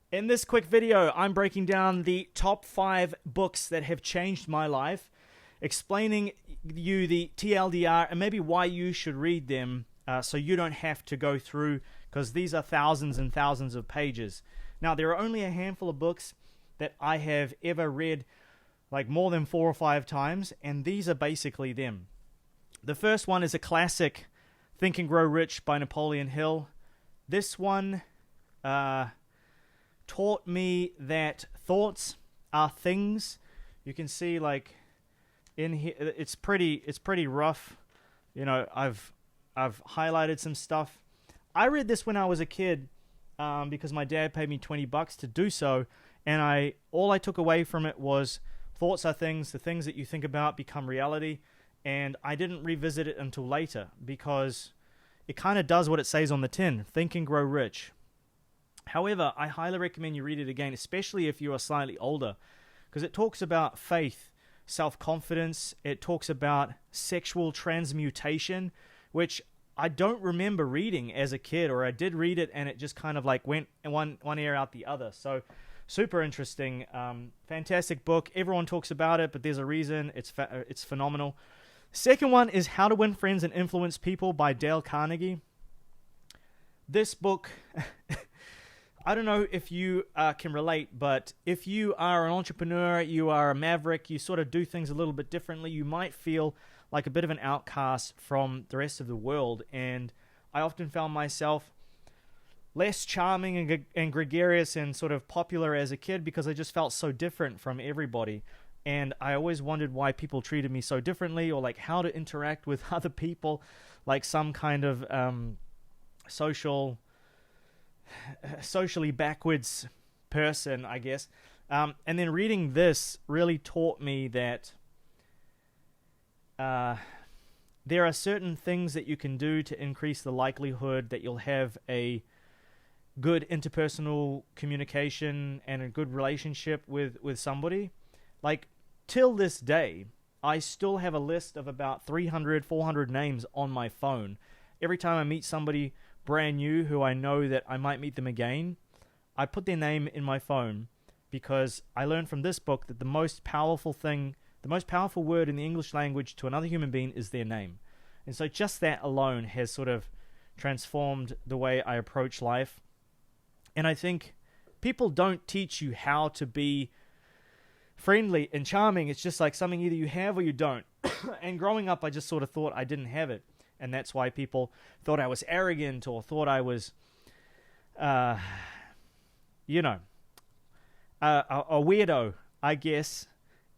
In this quick video, I'm breaking down the top 5 books that have changed my life, explaining you the TLDR and maybe why you should read them so you don't have to go through, because these are thousands and thousands of pages. Now, there are only a handful of books that I have ever read like more than 4 or 5 times, and these are basically them. The first one is a classic, Think and Grow Rich by Napoleon Hill. This one taught me that thoughts are things. You can see, like, in here, it's pretty rough. You know, I've highlighted some stuff. I read this when I was a kid because my dad paid me $20 to do so, and all I took away from it was thoughts are things. The things that you think about become reality. And I didn't revisit it until later because it kind of does what it says on the tin: Think and Grow Rich. However, I highly recommend you read it again, especially if you are slightly older, because it talks about faith, self-confidence. It talks about sexual transmutation, which I don't remember reading as a kid, or I did read it and it just kind of like went one ear out the other. So super interesting, fantastic book. Everyone talks about it, but there's a reason. It's phenomenal. Second one is How to Win Friends and Influence People by Dale Carnegie. This book, I don't know if you can relate, but if you are an entrepreneur, you are a maverick, you sort of do things a little bit differently, you might feel like a bit of an outcast from the rest of the world. And I often found myself less charming and gregarious and sort of popular as a kid because I just felt so different from everybody. And I always wondered why people treated me so differently, or like how to interact with other people, like some kind of socially backwards person, I guess. And then reading this really taught me that there are certain things that you can do to increase the likelihood that you'll have a good interpersonal communication and a good relationship with somebody. Like, till this day, I still have a list of about 300, 400 names on my phone. Every time I meet somebody brand new who I know that I might meet them again, I put their name in my phone, because I learned from this book that the most powerful word in the English language to another human being is their name. And so just that alone has sort of transformed the way I approach life. And I think people don't teach you how to be friendly and charming. It's just like something either you have or you don't. And growing up, I just sort of thought I didn't have it. And that's why people thought I was arrogant or thought I was, a weirdo, I guess.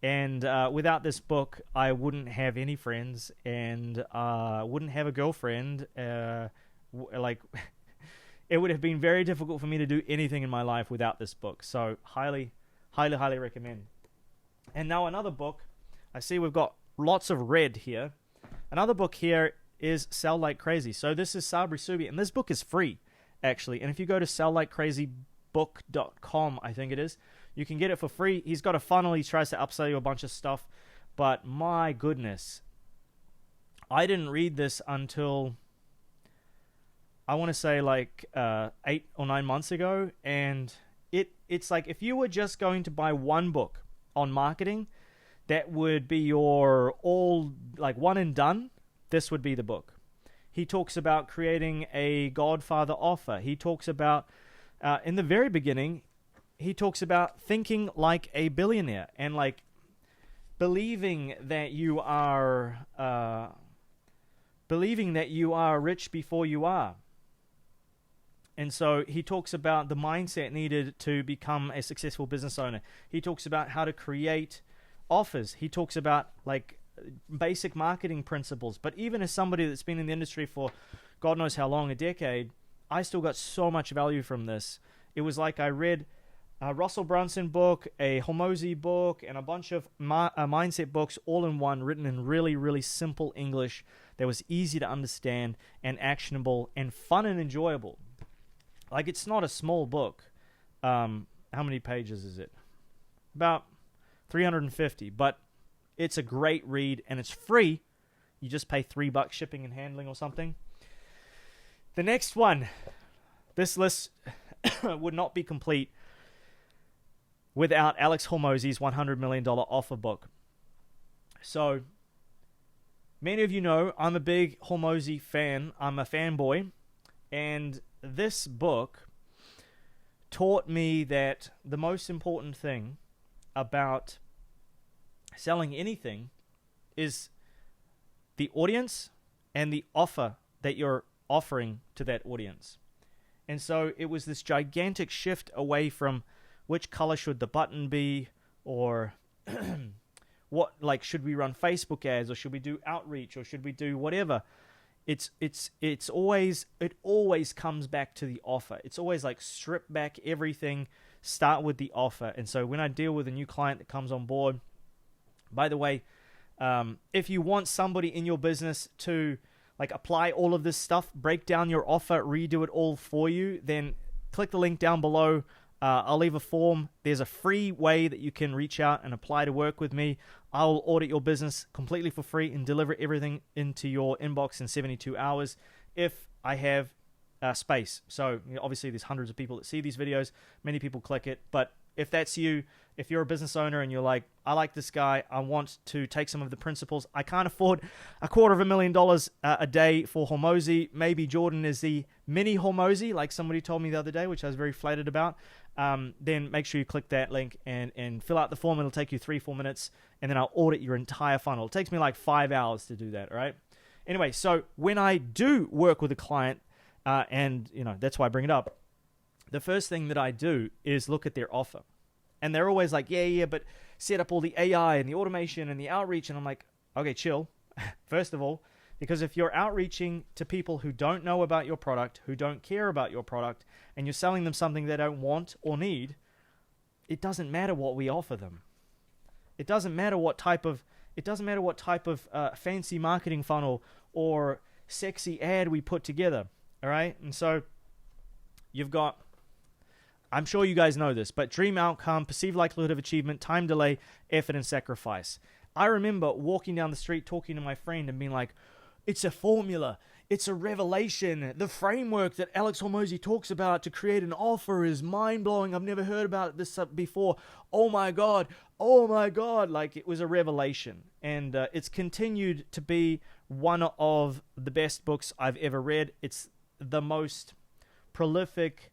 And without this book, I wouldn't have any friends and wouldn't have a girlfriend. It would have been very difficult for me to do anything in my life without this book. So highly, highly, highly recommend. And now another book. I see we've got lots of red here. Another book here is Sell Like Crazy. So this is Sabri Suby, and this book is free, actually. And if you go to selllikeCrazybook.com, I think it is, you can get it for free. He's got a funnel. He tries to upsell you a bunch of stuff. But my goodness, I didn't read this until, I want to say, like 8 or 9 months ago. And it's like, if you were just going to buy one book on marketing that would be your all, like, one and done, this would be the book. He talks about creating a Godfather offer. He talks about, in the very beginning, he talks about thinking like a billionaire and like believing that you are rich before you are. And so he talks about the mindset needed to become a successful business owner. He talks about how to create offers. He talks about like basic marketing principles. But even as somebody that's been in the industry for God knows how long, a decade, I still got so much value from this. It was like I read a Russell Brunson book, a Hormozi book, and a bunch of mindset books all in one, written in really, really simple English that was easy to understand and actionable and fun and enjoyable. Like, it's not a small book. How many pages is it? About 350, but it's a great read, and it's free. You just pay $3 shipping and handling or something. The next one, this list would not be complete without Alex Hormozi's $100 million offer book. So, many of you know I'm a big Hormozi fan. I'm a fanboy. And this book taught me that the most important thing about selling anything is the audience and the offer that you're offering to that audience. And so it was this gigantic shift away from which color should the button be, or what, like, should we run Facebook ads, or should we do outreach, or should we do whatever? It always comes back to the offer. It's always like strip back everything, start with the offer. And so when I deal with a new client that comes on board, by the way, if you want somebody in your business to like apply all of this stuff, break down your offer, redo it all for you, then click the link down below. I'll leave a form. There's a free way that you can reach out and apply to work with me. I'll audit your business completely for free and deliver everything into your inbox in 72 hours if I have space. So obviously there's hundreds of people that see these videos. Many people click it. But if that's you, if you're a business owner and you're like, I like this guy, I want to take some of the principles. I can't afford $250,000 a day for Hormozi. Maybe Jordan is the mini Hormozi, like somebody told me the other day, which I was very flattered about. Then make sure you click that link and fill out the form. It'll take you 3-4 minutes, and then I'll audit your entire funnel. It takes me like 5 hours to do that, all right? Anyway, so when I do work with a client, and that's why I bring it up, the first thing that I do is look at their offer. And they're always like, yeah, but set up all the AI and the automation and the outreach. And I'm like, okay, chill. First of all, because if you're outreaching to people who don't know about your product, who don't care about your product, and you're selling them something they don't want or need, it doesn't matter what we offer them. It doesn't matter what type of fancy marketing funnel or sexy ad we put together. All right. And so you've got, I'm sure you guys know this, but dream outcome, perceived likelihood of achievement, time delay, effort, and sacrifice. I remember walking down the street talking to my friend and being like, it's a formula. It's a revelation. The framework that Alex Hormozi talks about to create an offer is mind-blowing. I've never heard about this before. Oh my God. Like, it was a revelation. And it's continued to be one of the best books I've ever read. It's the most prolific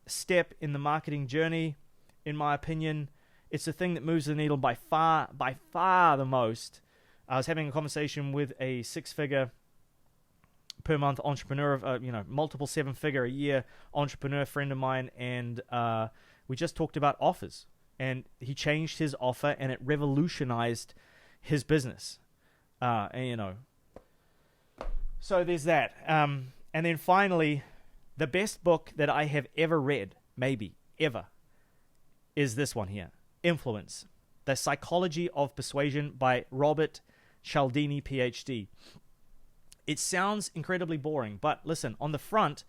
step in the marketing journey, in my opinion. It's the thing that moves the needle by far the most. I was having a conversation with a 6-figure per month entrepreneur, multiple 7-figure a year entrepreneur friend of mine, and we just talked about offers, and he changed his offer, and it revolutionized his business. So there's that. And then finally, the best book that I have ever read, maybe ever, is this one here, Influence: The Psychology of Persuasion by Robert Cialdini, PhD. It sounds incredibly boring, but listen, on the front,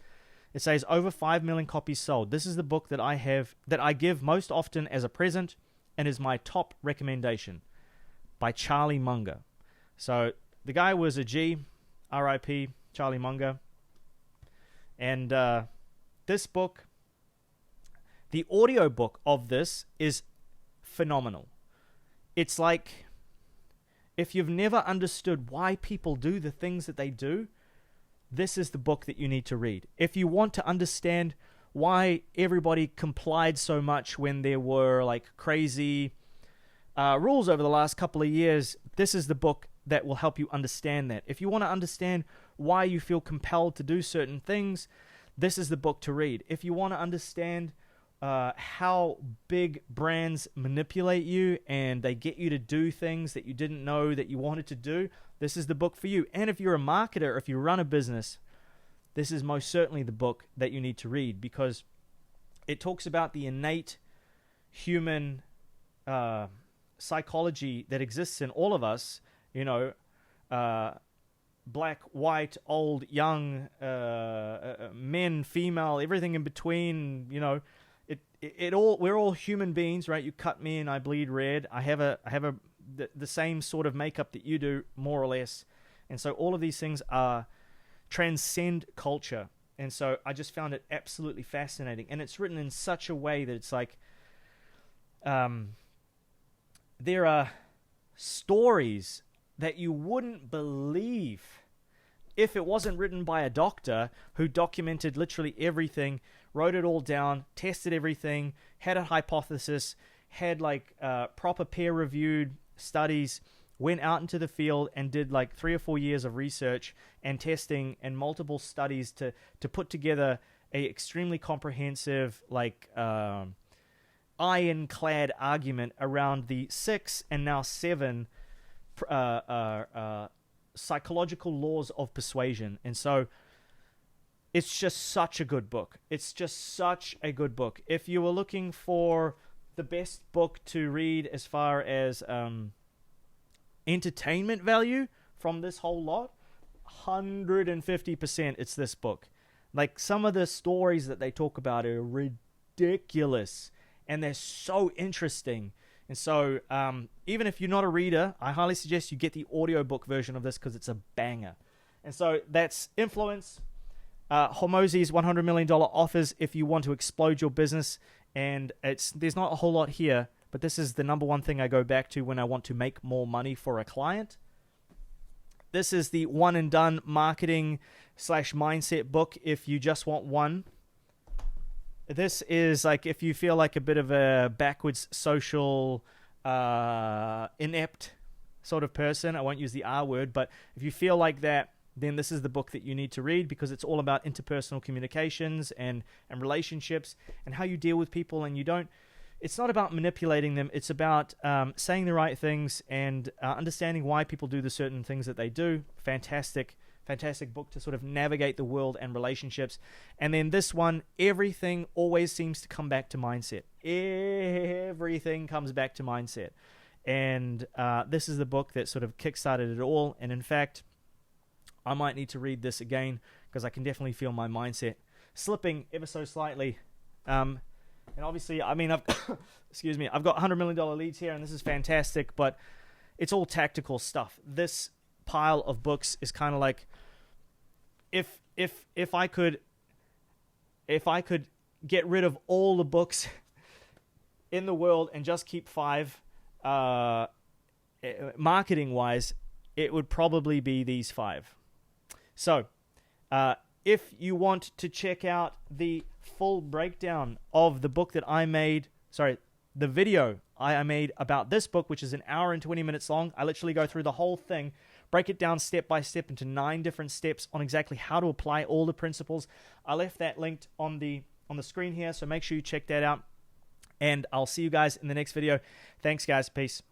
it says over 5 million copies sold. This is the book that I give most often as a present and is my top recommendation, by Charlie Munger. So the guy was a G, R.I.P., Charlie Munger. And this book, the audio book of this is phenomenal. It's like, if you've never understood why people do the things that they do, this is the book that you need to read. If you want to understand why everybody complied so much when there were like crazy rules over the last couple of years, this is the book that will help you understand that. If you want to understand why you feel compelled to do certain things, this is the book to read. If you want to understand how big brands manipulate you and they get you to do things that you didn't know that you wanted to do, this is the book for you. And if you're a marketer, if you run a business, this is most certainly the book that you need to read, because it talks about the innate human psychology that exists in all of us, black, white, old, young, men, female, everything in between, we're all human beings, right? You cut me and I bleed red. I have the same sort of makeup that you do, more or less. And so all of these things transcend culture. And so I just found it absolutely fascinating. And it's written in such a way that it's like, there are stories that you wouldn't believe if it wasn't written by a doctor who documented literally everything, wrote it all down, tested everything, had a hypothesis, had like proper peer-reviewed studies, went out into the field and did like 3 or 4 years of research and testing and multiple studies to put together a extremely comprehensive, like ironclad argument around the 6 and now 7 psychological laws of persuasion. And so it's just such a good book. It's just such a good book. If you were looking for the best book to read as far as entertainment value from this whole lot, 150% it's this book. Like, some of the stories that they talk about are ridiculous, and they're so interesting. And so even if you're not a reader, I highly suggest you get the audiobook version of this because it's a banger. And so that's Influence, Hormozi's $100 million offers if you want to explode your business. And there's not a whole lot here, but this is the number one thing I go back to when I want to make more money for a client. This is the one and done marketing / mindset book if you just want one. This is like if you feel like a bit of a backwards social inept sort of person. I won't use the R word, but if you feel like that, then this is the book that you need to read, because it's all about interpersonal communications and relationships and how you deal with people. And it's not about manipulating them. It's about saying the right things and understanding why people do the certain things that they do. Fantastic book to sort of navigate the world and relationships. And then this one, everything always seems to come back to mindset. Everything comes back to mindset. And this is the book that sort of kickstarted it all. And in fact, I might need to read this again because I can definitely feel my mindset slipping ever so slightly. And obviously, I mean, excuse me, I've got $100 million leads here, and this is fantastic, but it's all tactical stuff. This pile of books is kind of like, if I could get rid of all the books in the world and just keep 5, marketing wise, it would probably be these 5. So, if you want to check out the full breakdown of the book that the video I made about this book, which is an hour and 20 minutes long, I literally go through the whole thing, break it down step by step into 9 different steps on exactly how to apply all the principles. I left that linked on the screen here, so make sure you check that out. And I'll see you guys in the next video. Thanks, guys. Peace.